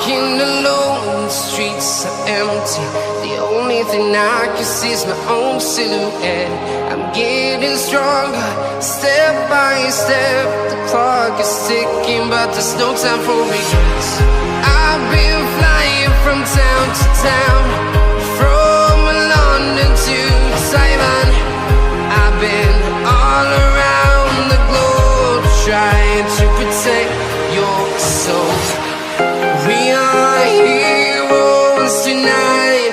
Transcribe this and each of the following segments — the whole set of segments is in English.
walking alone, the streets are empty. The only thing I can see is my own silhouette. I'm getting stronger, step by step. The clock is ticking, but there's no time for regrets. I've been flying from town to town, from London to Taiwan. I've been all around the globe, trying to protect your soul. We are heroes tonight.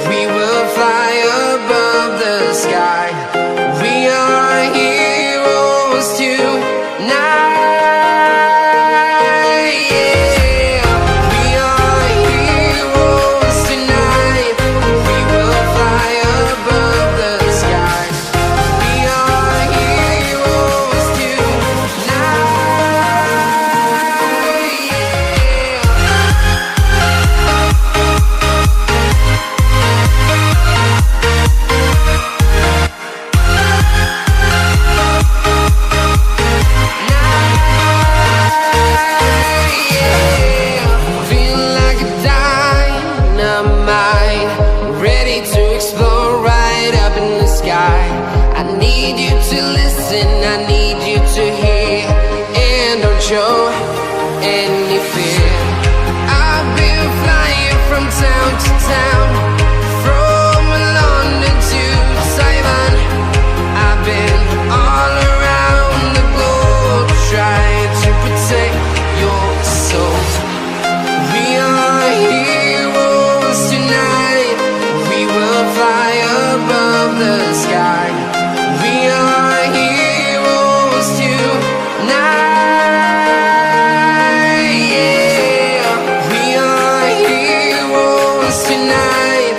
We will fly above the sky. We are heroes tonight. Yeah. We are heroes tonight. We will fly above the sky. We are heroes tonight. I need you to listen, I need you to hear, and don't show any fear. I've been flying from town to town, from London to Taiwan. I've been all around the globe, trying to protect your soul. We are heroes tonight. We will fly above the sky. We are heroes tonight. Yeah. We are heroes tonight.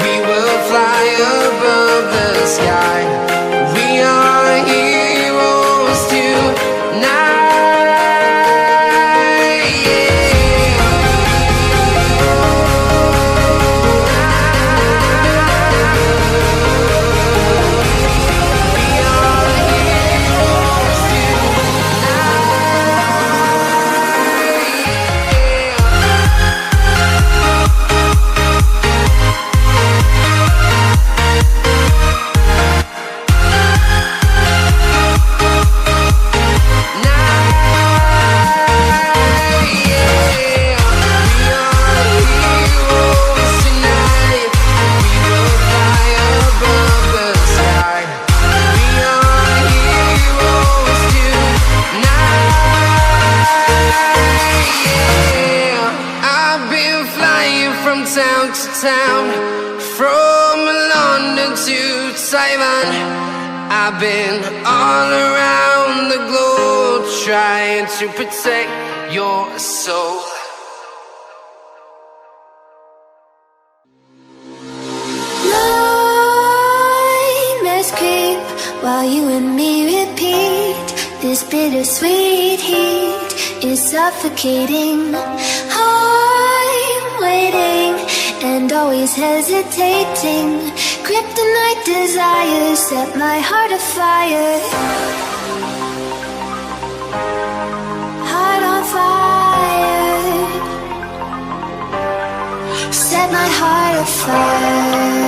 We will fly above the sky. We are heroes tonight. Town to town, from London to Taiwan. I've been all around the globe, trying to protect your soul. Nightmares creep while you and me repeat. This bittersweet heat is suffocating. I'm waiting and always hesitating. Kryptonite desires set my heart afire. Heart on fire. Set my heart afire.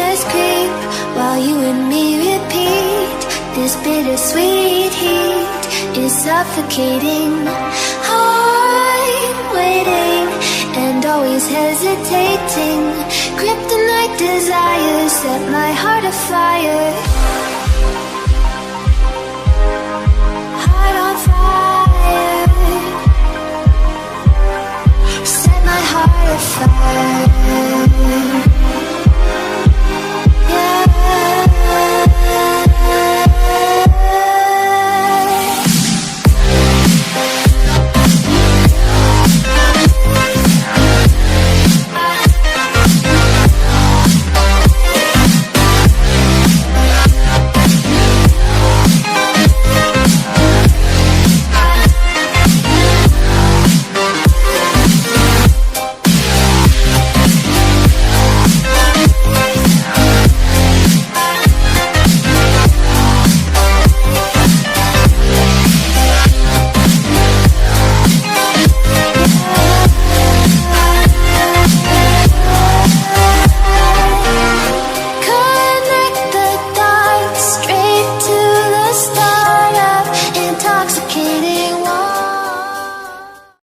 Nightmares creep is suffocating. I'm waiting and always hesitating. Kryptonite desires set my heart afire.